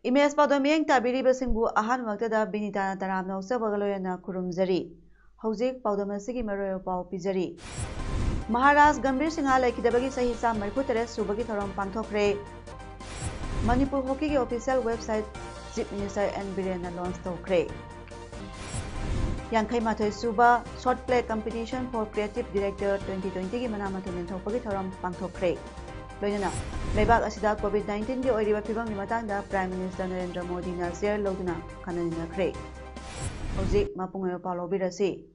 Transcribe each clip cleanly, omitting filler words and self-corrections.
Image padomiyeng tabiri basingbu ahan waktada binita taram nausabagaloyana kurumzari. Hauzik paudamasigi maroyo pau pizari. Maharaj Gambir Singha laikidabagi sahisa marikutare subagi thoram pangthokre. Manipur Hockey ki official website Chief Minister N Birena launch tokre. Yankai mathoi suba short play competition for creative director 2020 ki manamathon thokpagi thoram pangthokre. Loinana Lebak asida COVID-19 ki oiriba phibam ni matangda Prime Minister Narendra Modi na share loduna khananakre. Hauzik mapungoyo palobirasi.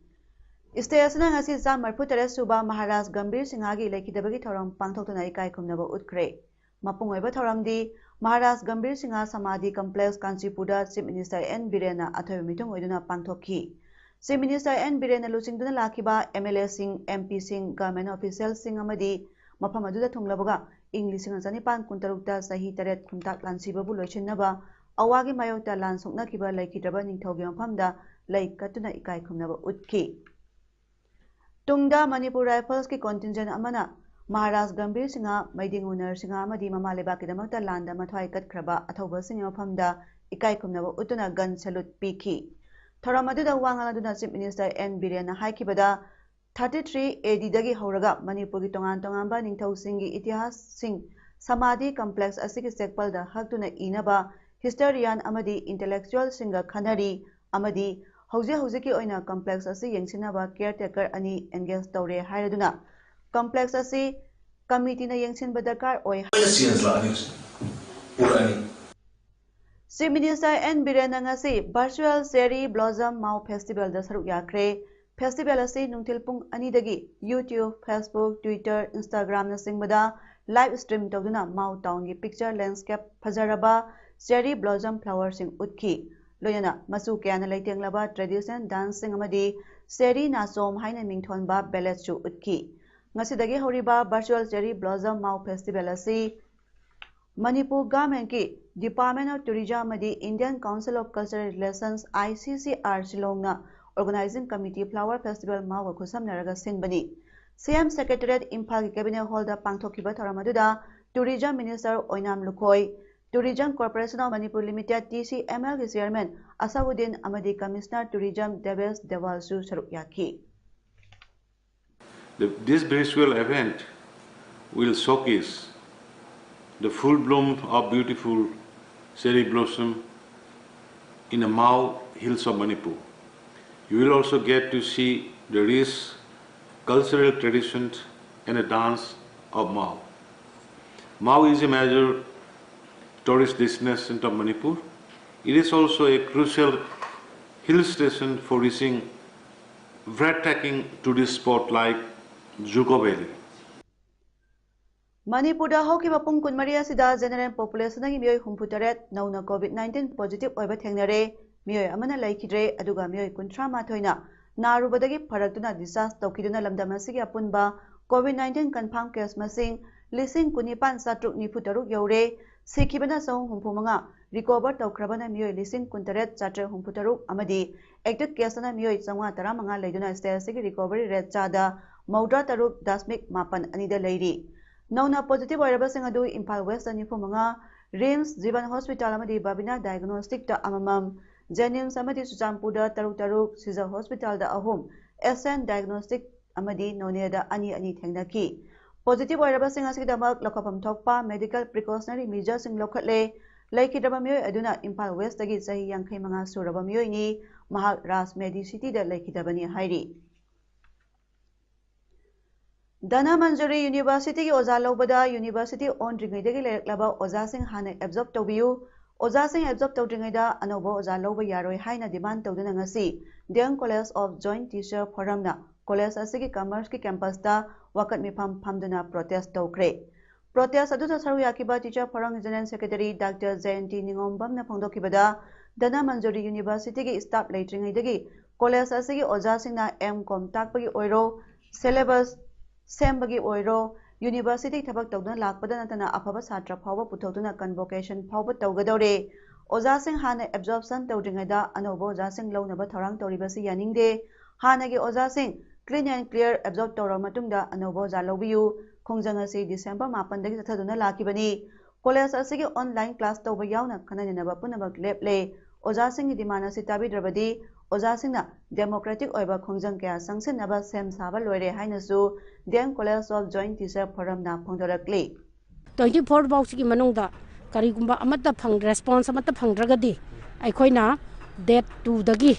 Station ngasi jam marputare suba Maharaj Gambir Singha gi laikidabagi thoram pangthoktuna ikai khumnaba utkre. Mapungoiba thoramdi Maharaj Gambir Singha Samadhi Complex Kanchipurda Chief Minister N Birena athoy mitung oiduna pangthokhi. Chief Minister N Birena lusingduna lakiba MLA sing MP sing government officials sing amadi mafam aduda thunglabaga English Janipan Kuntarukta Sahi Taret Kuntak Lansibabu Lochinaba Awagi Mayota Lan Soknakiba Laikidaba Ningthogi Mafamda Laik Katuna Ikai Khumnaba Utki. Tungda Manipur Rifles ki contingent amana Maharaj Gambir Singha Maiding Owner Singha Amadi Mama Lebaki Damata Landa Mathwai Katkraba Athoba Singh Mafamda Ikai Khumnaba Utuna gun salute piki. Thoramadu Wangaladuna Chief Minister N Birena Haikibada 33 AD dagi hauraga Manipur ki tongan tongamba ningthau singi itihas sing Samadhi Complex asiki sekpal da haktuna inaba historian amadi intellectual singa khanari amadi hauji ki oina complex asi yengsinaba caretaker ani engage tawre hairaduna complex asi committee na yengsin badakar oi Chief Minister N Birena ngasi virtual cherry blossom mau festival da saruk yakre Festival asi nungtil pung ani dagi YouTube, Facebook, Twitter, Instagram na singbada live stream tawduna Mau Town gi picture landscape phajaraba cherry blossom flower sing utki loyana masu kyana laitinglaba tradition dancing amadi cherry na som haina mingthonba ballet chu utki ngasi dagi horiba virtual cherry blossom Mau festival asi Manipur government ki Department of Tourism amadi Indian Council of Cultural Relations ICCR Shillongna Organizing Committee Flower Festival Mawa Kusam Naraga Singbani. CM Secretariat Imphal Cabinet Hall da Pangthokiba Thoramaduda Tourism Minister Oinam Lukhoi, Tourism Corporation of Manipur Limited TCML ki Chairman Asawuddin Amadi Commissioner Tourism Deves Dewalsu Saruk Yaki. This visual event will showcase the full bloom of beautiful cherry blossom in the Mau Hills of Manipur. You will also get to see the rich cultural traditions and the dance of Mau. Mau is a major tourist destination of Manipur. It is also a crucial hill station for reaching breathtaking tourist spots like Juko Valley. Manipur da hokiba pung kunmaria sida general population ngi miyoi humputaret nauna COVID-19 positive oiba thengnare miyoi amana laikidre aduga miyoi kuntra mathoina narubadagi pharatuna discharge tokiduna lamdam asigi apunba COVID-19 confirm case masing lising kunipan satruk nifutaruk yaure sikhibana song humpumanga recover tawkrabana miyoi lising kuntaret chatre humputaruk amadi active case na miyoi changwa taramanga leiduna state asigi recovery rate chada maudra taruk dasmik mapan anida leiri Nauna positive oirabasing adu Imphal West ani fumanga Rims Jiban Hospital amadi Babina Diagnostic ta amamam Jennings amadi Suchampurda taruk Caesar Hospital da ahum SN Diagnostic amadi None da ani thengnaki positive oirabasing asidamak lokapam thokpa medical precautionary measures sing lokhatle laikidaba miyoi aduna Imphal West dagi sahi 65 suraba miyoi ni mahak Ras Medi City da laikidabani hairi Dana Manjari University ki Oza Lobada University on Ringidagi Laba Oza Singh Hana absorb Tobiu, Oza Singh absorb Todringida, Anobo Oza Loba Yaroi Haina demand Todunangasi, Dean College of Joint Teacher Forum na, College Asiki Commerce ki campus da, Wakat Mipam Pamdana protest Tokre. Protest aduda saru yakiba Teacher Forum General Secretary Dr. Jayanti Ningombamna phongdokibada Dana Manjuri University gi staff leitringaidagi college asigi ojasingna M.Com takpagi oiro syllabus sembagi oiro University thabak tawduna lakpada natana afaba satra phawba puthokduna convocation phawba tawgadore ojasing hana absorption tawdringaida anobo ojasing lawnaba thorang tawribasi yaningde hanagi ojasing clean and clear absorb tawra matungda anobo oja lawbiyu khongjang asi December 8 dagi chathaduna lakibani college asigi online class tawba yauna khananaba punabak leple ojasing demand asi tabidrabadi ojasingna democratic oiba khongjang kya sangsinaba sem saba loire hainasu DM College of Joint Teacher Forum na phongdorakli 24 box ki manungda karigumba amata phang response amata phangdragadi aikoina date 2 dagi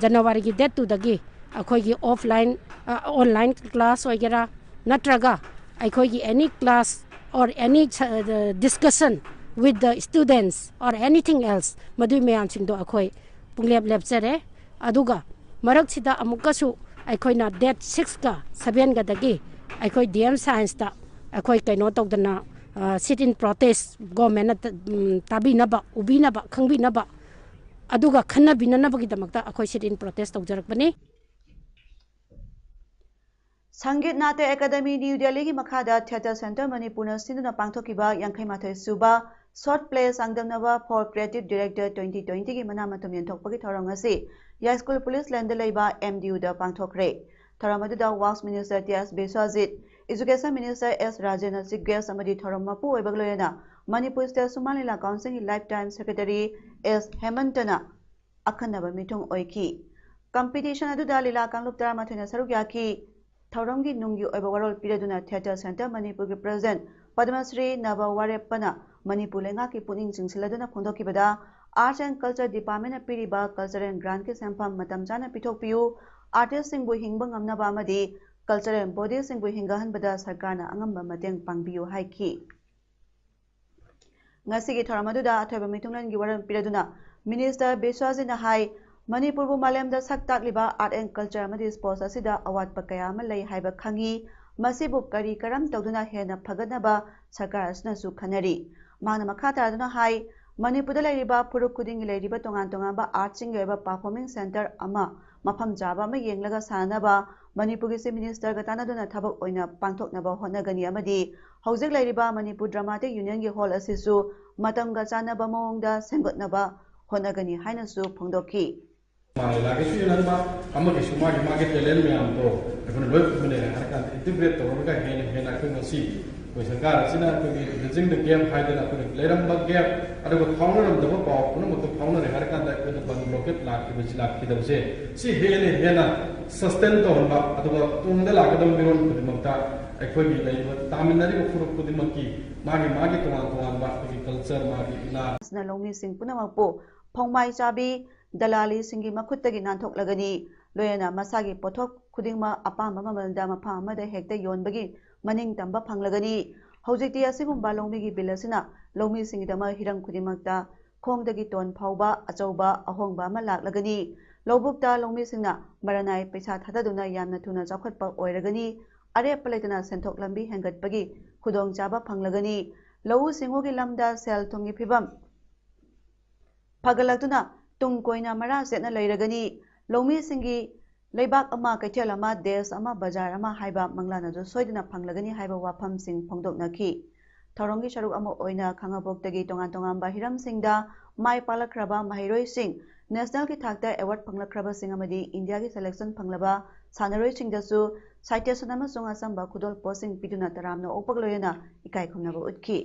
January ki date 2 dagi akoi gi offline online class wagera natraga akoi gi any class or any discussion with the students or anything else madu meyam singdo akoi punglep lepsere aduga marak sida amukasu aikoina date 6 ka 7 ga dagi aikoi DM science ta aikoi kaino tawdana sit in protest government tabi naba ubi naba khangbi naba aduga khanna binana bagi damakta akoi sit in protest tawjarak bani Sangeet Nate Academy New Delhi ki makhada Theatre Center Manipur Sinduna pangthokiba Yankhai Mathai Suba Short Play Sangdamnaba for Creative Director 2020 ki manamatum yenthokpagi thorong asi Ya School Police Land Leiba MDU da pangthokre Thoramadu Works Minister T.S. Beswajit Education Minister S. Rajendra Sigges amadi Thoramapu oibagloyana Manipur State Sumalila Council Lifetime Secretary S. Hemantana akhanaba mithung oiki Competition aduda lila kangluk taramathina saruk yaki Thaurangi Nungi Oibawarol Piraduna Theatre Center Manipur ki President Padmasri Nabawarepana Manipur lenga ki puning chingsiladuna phondokibada Arts and Culture Department piriba Culture and Grant ki sampam matam chana pithokpiu artist singbu hingba ngamnaba amadi culture and body singbu hingahanbada sarkarna angamba mateng pangbiu haiki ngasi gi thoramaduda athoiba mitunglan gi waran piraduna Minister Beswajina hai Manipur bu malemda saktakliba art and culture amadi sports asida award pakaya ama lei haiba khangi masibu kari karam tawduna hena phaganaba sarkar asna su khanari mana makhata aduna hai Manipur da leiriba puruk kuding leiriba tongan ba art sing yoba performing center ama mafam jaba ma yenglaga sanaba Manipur gi minister gatana duna thabak oina pangthoknaba honagani amadi hojik leiriba Manipur Dramatic Union gi hall asisu matamga chanaba mawngda sengotnaba honagani hainasu phongdoki Lagi sih nanti kamu di semua di talent yang tu, aku nak buat harga integrate tu, orang kan aku masih, sekarang sini aku di jeng game high dan aku leram game, ada aku founder am dapat bawa, aku nak founder harga aku tu bang blocket lagi berjilak kita bersih, si sustain tu orang, atau tu anda lagi dalam biron aku dimata, aku ni lagi tamin nari aku furuk aku dimaki, magi tuan bak culture magi ina. Nalongi sing puna mapo, pongmai cabi Dalali singi makhutagi nanthok loyana masagi pothok khudingma apamba mamalda mapha amada hekta yonbagi maning tamba phanglagani hojikti asigumba longmi gi bilasina longmi singi dama hirang khudimakta khongdagi ton phauba achauba ahongba ma laklagani lobukta longmi singna maranai paisa thadaduna yamna thuna chakhatpa oiragani are palaitana senthok lambi hengatpagi khudong chaba phanglagani lowu singogi lamda sel thongi phibam phagalaktuna tung koina mara setna leiragani longmi singi leibak ama kaithel ama des ama bazar ama haiba manglana jo soidina phanglagani haiba wafam sing phongdoknaki thorongi sharuk ama oina khangaboktagi tongan ba hiram singda mai palakraba mahiroi sing national ki thakta award phanglakraba sing amadi india ki selection phanglaba sanaroi singdasu citation ama songa samba khudol posting piduna taramna opagloyana ikai khumnaba utki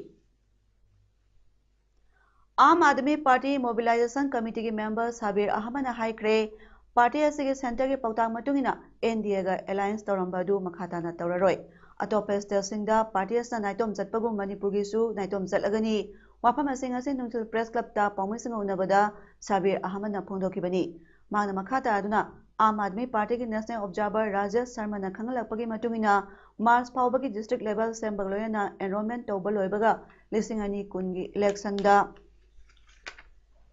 Aam Aadmi Party Mobilization Committee ki member Sabir Ahmad na haikre party asigi center ki pautang matungina NDA ga alliance tawrambadu makhata na tawraroi atopa state singda party asna naitom chatpagu Manipur gi su naitom chatlagani wafam asing asin nungsul press club ta pawmising unabada Sabir Ahmad na phongdokibani magna makhata aduna Aam Aadmi Party ki national observer Rajesh Sharma na khangalakpagi matungina March phawbagi district level sembagloyana enrollment tawba loibaga lising ani kungi election da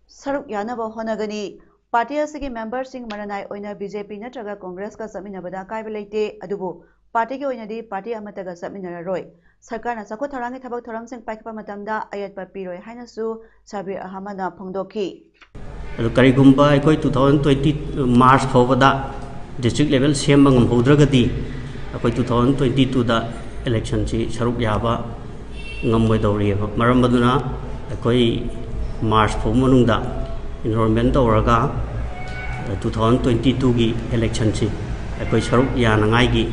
Saruk Yanaba Honagani, Party asigi members sing Maranai oina BJP natraga Congress ka saminabada kaibalate adubu party ki oina di party amataga saminara roy सरकारना चाखोट थौरांगी थबक थौरमसिंग पाइखपा मतमदा अयतपा पिरोय हाइनासु सबीर अहमदना फोंदोखी करीगुंबा अखोई 2020 March फाउबदा district level same ngam अखोई 2022 दा election ची सरुक याबा ngam मरम बदुना अखोई मार्च फाउ मनुंगदा इनरोलमेंट तौरगा 2022 की इलेक्शन ची अखोई सरुक यानंगाई की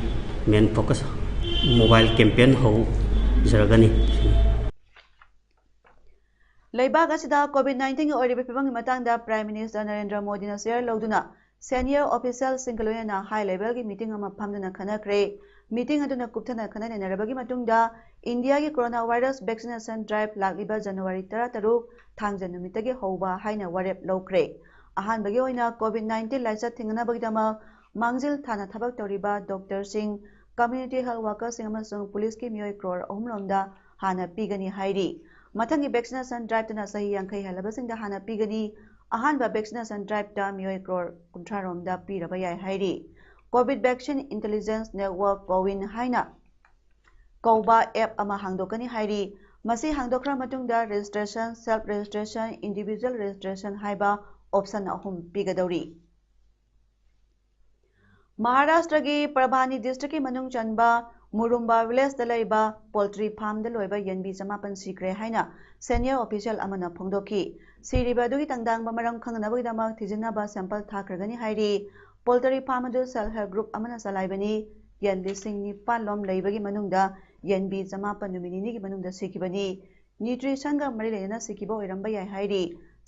मेन फोकस मोबाइल कैंपेन हो जरगनी लेबाग असिदा कोविड-19 की ओरिबा फिबंग मतंगदा प्राइम मिनिस्टर नरेंद्र मोदी ना शेयर लौदुना सीनियर ऑफिशियल सिंगलोयना हाई लेवल की मीटिंग अमा फमदुना खनख्रे मीटिंग अदुना कुप्थना खननेनरबगी मतुंगदा इंडिया की कोरोना वायरस वैक्सीनेशन ड्राइव लागिबा जनवरी 13 थांगजन नुमितगी हौबा हाइना वारेप लौख्रे अहानबगी ओइना कोविड-19 लाइसा थिंगनाबगीदमा मांगजिल थाना थबक तौरिबा doctor Singh community health workers अमसुंग पुलिस की मियोय क्रोर अहुमलोमदा हाना पीगनी हाइरी मथंगी वैक्सीनेशन ड्राइव तना सही यांखै हलबसिंगदा हाना पीगनी अहानबा वैक्सीनेशन ड्राइव ता मियोय क्रोर कुंथ्रारोमदा पीरबा याय हाइरी covid vaccine intelligence network CoWIN हाइना कौबा एप अमा हांगदोकनी हाइरी मसी हांगदोखरा मतुंगदा registration self registration individual registration हाइबा ऑप्शन अहुम पीगदौरी महाराष्ट्र की प्रभानी डिस्ट्रिक्ट की मनुंग चनबा मुरुंबा विलेज दलैबा पोल्ट्री फार्म दलोइबा यनबी 500 सिक्रे हाइना सीनियर ऑफिशियल अमना फोंदोखी सिरिबा दुगी तंगदांग मरम खंगनाबगीदमक थिजिनाबा सैंपल थाखरगनी हाइरी पोल्ट्री फार्म अदु सेल्फ हेल्प ग्रुप अमना सलाइबनी यन लिसिंग निपान लोम लैबगी मनुंगदा यनबी 500 नुमिनिनी की मनुंगदा सिकिबनी न्यूट्रिशन गा मरी लेना सिकिबा ओइरंबा याय हाइरी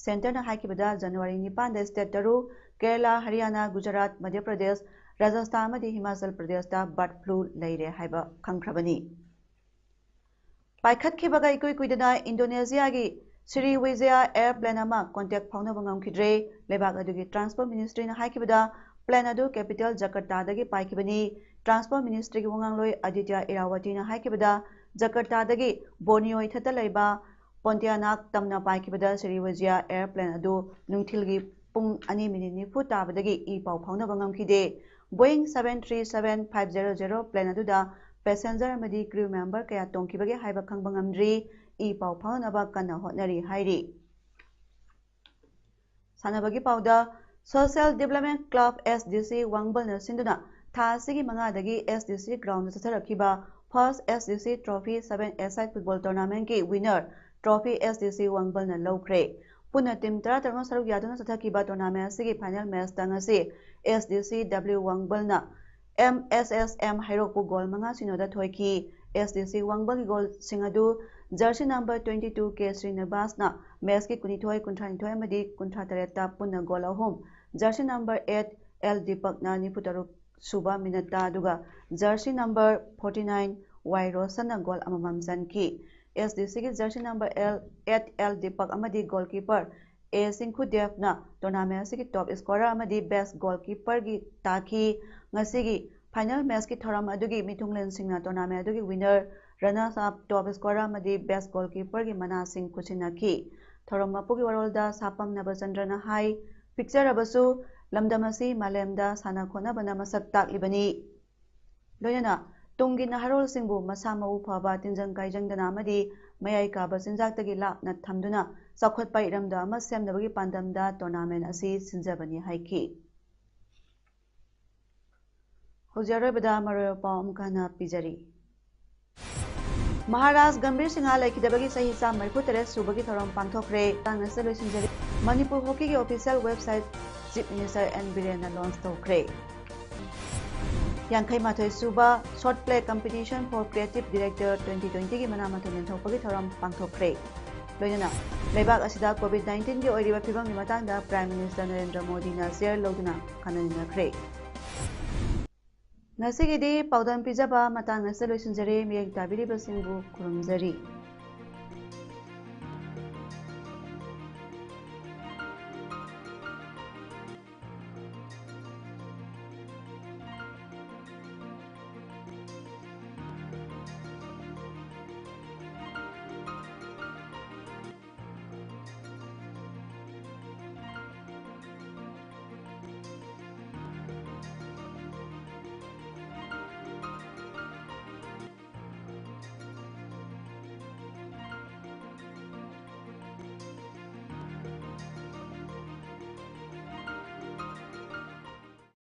सेंटर ना हाइकिबदा जनवरी 9 दा स्टेट तरू केरला हरियाणा गुजरात मध्य प्रदेश राजस्थान में हिमाचल प्रदेश बर्ड फ्लू लेरे हाइबा खंख्रबनी पाइखतखिबगा इकुई कुइदना इंडोनेशिया की श्रीविजया एयरप्लेन अमा कॉन्टैक्ट फाउनब ngamkhidre लेबाग अदुगी ट्रांसपोर्ट मिनिस्ट्री ना हाइकिबदा प्लेन अदु कैपिटल जकार्तादगी पाइखिबनी ट्रांसपोर्ट मिनिस्ट्री की वंगांगलोय आदित्य इरावती ना हाइकिबदा जकार्तादगी बोर्नियो इथता लेबा पोंटियानाक तमना पाइखिबदा श्रीविजया एयरप्लेन अदु नुंगथिलगी पुंग 2 मिनिट 9 ताबदगी ई पाउ फाउनब ngamkhide Boeing 737-500 प्लेन अदुदा पैसेंजर अमदी क्रू मेंबर कया तोंखिबगे हाइबा खंगबा ngamdri ई पाउ फाउनबा कन्ना होटनरी हाइरी सानबगी पाउदा सोशल डेवलपमेंट क्लब SDC वांगबल न सिंदुना थासिगी मंगादगी SDC ग्राउंड सथरखिबा first SDC trophy 7-a-side football tournament की विनर ट्रॉफी SDC वांगबल न लौख्रे पुनः टीम 13 सरुक यादुना सथरखिबा टूर्नामेंट असिगी फाइनल मैच तंगसी SDC W वांगबल न MSSM हाइरोकु गोल 5-0 दा थोइकी SDC वांगबल की गोल सिंगदु जर्सी नंबर 22 के श्रीनिवास ना मैच की 19 अमदी 53 ता पुनः गोल अहुम जर्सी नंबर 8 L दीपक ना 93 सुबा मिनट ता दुगा जर्सी नंबर 49 Y रोशन ना गोल अममम जनकी SDC की जर्सी नंबर 8 L दीपक अमदी गोलकीपर A सिंखुदेव ना टूर्नामेंट की टॉप स्कोरर अमदी बेस्ट गोलकीपर की ताकी ngasi फाइनल मैच की थरम अदुगी मिथुंगलेन सिंह टूर्नामेंट अदुगी winner runners up top scorer अमदी बेस्ट गोलकीपर की मना सिंह कुचिनाकी थरम मपुगी वरोलदा सापम नबचंद्रना हाई पिक्चर अबसु लमदमसी मालेमदा साना खोना बना मसक ताकलिबनी लोयना तुंगी नहरोल सिंहबु मसा मऊ फबा तिंजंग काइजंगदना अमदी मयाई काबा चिंजाक्तगी लापना थमदुना चौखटपा इरमदा अमा सेमनबगी पांदमदा टूर्नामेंट असी सिंजबनी हाइकी हुजरबदा मरोपा अमकाना पिजरी महाराज गंभीर सिंह लेखिदबगी सही चा 43 सुबगी थरम पांथोखरे तांगसे लोइसिंजरी मणिपुर हॉकी की official website chief minister N Biren launch तौखरे यांखै माथोय सुबा short play competition for creative director 2020 की मना माथोन थोपगी थरम पांथोखरे लोइना लेबाग असिदा कोविड-19 की ओरिबा फिबंग नि मतंगदा प्राइम मिनिस्टर नरेंद्र मोदी ना शेयर लौदुना खननिनखरे नसिगिदी पाउदम पिजबा मतंग नसे लोइसिंजरे मियेक ताबिरिबसिंगु खुरुमजरी।